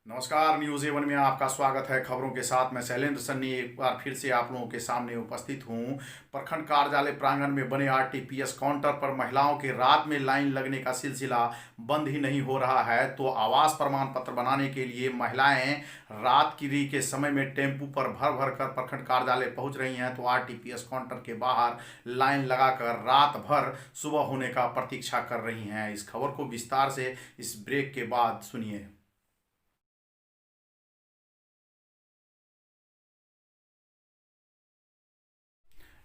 नमस्कार, news Avon में आपका स्वागत है। खबरों के साथ मैं शैलेंद्र सन्नी एक बार फिर से आप लोगों के सामने उपस्थित हूं। प्रखंड कार्यालय प्रांगण में बने आरटीपीएस काउंटर पर महिलाओं के रात में लाइन लगने का सिलसिला बंद ही नहीं हो रहा है। तो आवास प्रमाण पत्र बनाने के लिए महिलाएं रात के समय में टेम्पू पर भर भर कर प्रखंड कार्यालय पहुंच रही हैं। तो आरटीपीएस काउंटर के बाहर लाइन लगाकर रात भर सुबह होने का प्रतीक्षा कर रही हैं। इस खबर को विस्तार से इस ब्रेक के बाद सुनिए।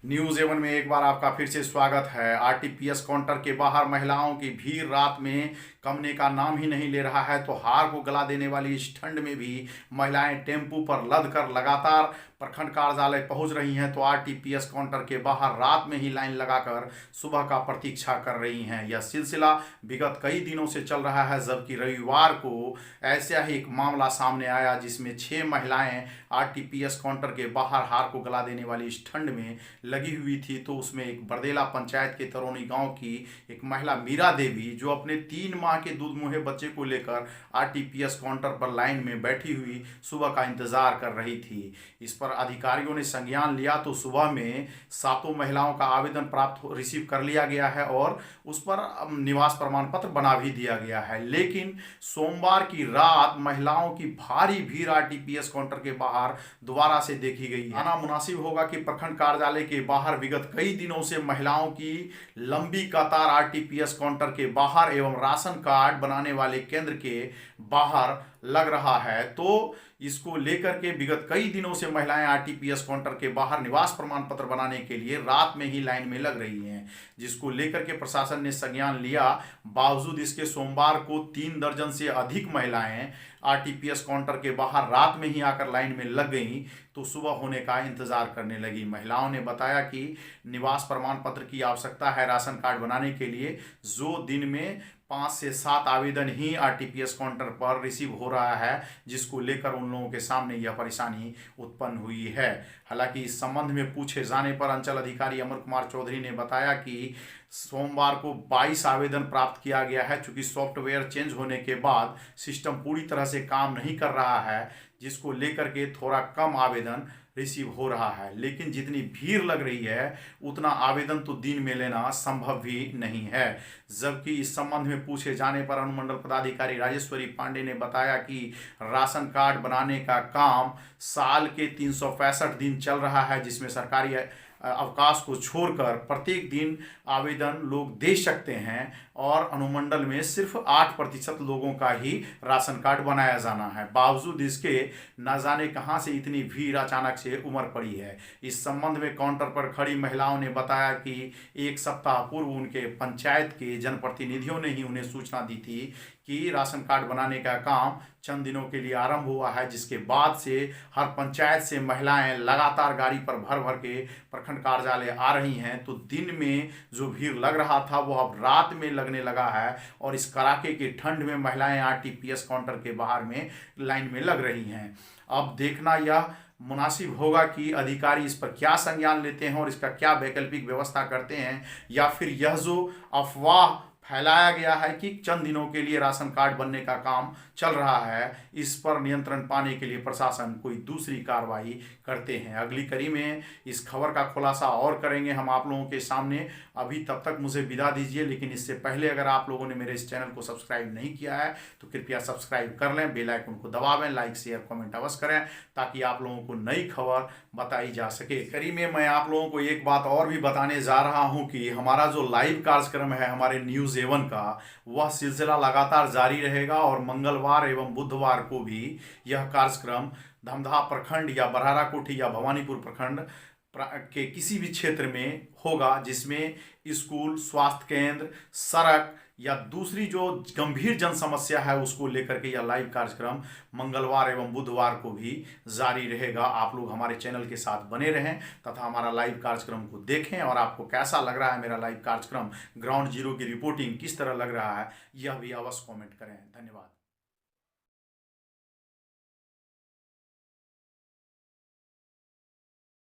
न्यूज़ एवन में एक बार आपका फिर से स्वागत है। आरटीपीएस काउंटर के बाहर महिलाओं की भीड़ रात में कमने का नाम ही नहीं ले रहा है। तो हार को गला देने वाली इस ठंड में भी महिलाएं टेम्पू पर लद कर लगातार प्रखंड कार्यालय पहुंच रही हैं। तो आरटीपीएस काउंटर के बाहर रात में ही लाइन लगाकर सुबह का प्रतीक्षा कर रही हैं। यह सिलसिला विगत कई दिनों से चल रहा है, जबकि रविवार को ऐसा ही एक मामला सामने आया जिसमें 6 महिलाएं आरटीपीएस काउंटर के बाहर हार को गला देने वाली इस ठंड में लगी हुई थी। तो उसमें एक बरदेला पंचायत के तरौनी गांव की एक महिला मीरा देवी, जो अपने 3 माह के दूध मुहे बच्चे को लेकर आरटीपीएस काउंटर पर लाइन में बैठी हुई सुबह का इंतजार कर रही थी। इस पर अधिकारियों ने संज्ञान लिया तो सुबह में 7 महिलाओं का आवेदन रिसीव कर लिया गया है और उस पर निवास प्रमाण पत्र बना भी दिया गया है। लेकिन सोमवार की रात महिलाओं की भारी भीड़ आरटीपीएस काउंटर के बाहर दोबारा से देखी गई है। आना मुनासिब होगा कि प्रखंड कार्यालय के बाहर विगत कई दिनों से महिलाओं की लंबी कतार आरटीपीएस काउंटर के बाहर एवं राशन कार्ड बनाने वाले केंद्र के बाहर लग रहा है। तो इसको लेकर के विगत कई दिनों से महिलाएं आरटीपीएस काउंटर के बाहर निवास प्रमाण पत्र बनाने के लिए रात में ही लाइन में लग रही हैं, जिसको लेकर के प्रशासन ने संज्ञान लिया। बावजूद इसके सोमवार को 3 दर्जन से अधिक महिलाएं आरटीपीएस काउंटर के बाहर रात में ही आकर लाइन में लग गई तो सुबह होने का इंतजार करने लगी। महिलाओं ने बताया कि निवास प्रमाण पत्र की आवश्यकता है राशन कार्ड बनाने के लिए, जो दिन में 5 से 7 आवेदन ही आरटीपीएस काउंटर पर रिसीव हो रहा है, जिसको लेकर उन लोगों के सामने यह परेशानी उत्पन्न हुई है। हालांकि इस संबंध में पूछे जाने पर अंचल अधिकारी अमर कुमार चौधरी ने बताया कि सोमवार को 22 आवेदन प्राप्त किया गया है। चूंकि सॉफ्टवेयर चेंज होने के बाद सिस्टम पूरी तरह से काम नहीं कर रहा है, जिसको लेकर के थोड़ा कम आवेदन रिसीव हो रहा है। लेकिन जितनी भीड़ लग रही है उतना आवेदन तो दिन में लेना संभव भी नहीं है। जबकि इस संबंध में पूछे जाने पर अनुमंडल पदाधिकारी राजेश्वरी पांडे ने बताया कि राशन कार्ड बनाने का काम साल के 365 दिन चल रहा है, जिसमें सरकारी अवकाश को छोड़कर प्रत्येक दिन आवेदन लोग दे सकते हैं और अनुमंडल में सिर्फ 8% लोगों का ही राशन कार्ड बनाया जाना है। बावजूद इसके न जाने कहां से इतनी भीड़ अचानक से उमड़ पड़ी है। इस संबंध में काउंटर पर खड़ी महिलाओं ने बताया कि 1 सप्ताह पूर्व उनके पंचायत के जनप्रतिनिधियों ने ही उन्हें सूचना दी थी कि राशन कार्ड बनाने का काम चंद दिनों के लिए आरंभ हुआ है, जिसके बाद से हर पंचायत से महिलाएं लगातार गाड़ी पर भर भर के प्रखंड कार्यालय आ रही हैं। तो दिन में जो भीड़ लग रहा था वो अब रात में लगने लगा है और इस कड़ाके की ठंड में महिलाएं आरटीपीएस काउंटर के बाहर में लाइन में लग रही हैं। अब देखना यह मुनासिब होगा कि अधिकारी इस पर क्या संज्ञान लेते हैं और इसका क्या वैकल्पिक व्यवस्था करते हैं, या फिर यह जो अफवाह फैलाया गया है कि चंद दिनों के लिए राशन कार्ड बनने का काम चल रहा है, इस पर नियंत्रण पाने के लिए प्रशासन कोई दूसरी कार्रवाई करते हैं। अगली कड़ी में इस खबर का खुलासा और करेंगे हम आप लोगों के सामने। अभी तब तक मुझे विदा दीजिए, लेकिन इससे पहले अगर आप लोगों ने मेरे इस चैनल को सब्सक्राइब नहीं किया है तो कृपया सब्सक्राइब कर लें, बेल आइकन को दबावें, लाइक शेयर कमेंट अवश्य करें ताकि आप लोगों को नई खबर बताई जा सके। कड़ी में मैं आप लोगों को एक बात और भी बताने जा रहा हूं कि हमारा जो लाइव कार्यक्रम है हमारे न्यूज़ एवन का, वह सिलसिला लगातार जारी रहेगा और मंगलवार एवं बुधवार को भी यह कार्यक्रम धमधा प्रखंड या बरहारा कोठी या भवानीपुर प्रखंड के किसी भी क्षेत्र में होगा, जिसमें स्कूल, स्वास्थ्य केंद्र, सड़क या दूसरी जो गंभीर जन समस्या है उसको लेकर के यह लाइव कार्यक्रम मंगलवार एवं बुधवार को भी जारी रहेगा। आप लोग हमारे चैनल के साथ बने रहें तथा हमारा लाइव कार्यक्रम को देखें। और आपको कैसा लग रहा है मेरा लाइव कार्यक्रम, ग्राउंड जीरो की रिपोर्टिंग किस तरह लग रहा है, यह भी अवश्य कमेंट करें। धन्यवाद।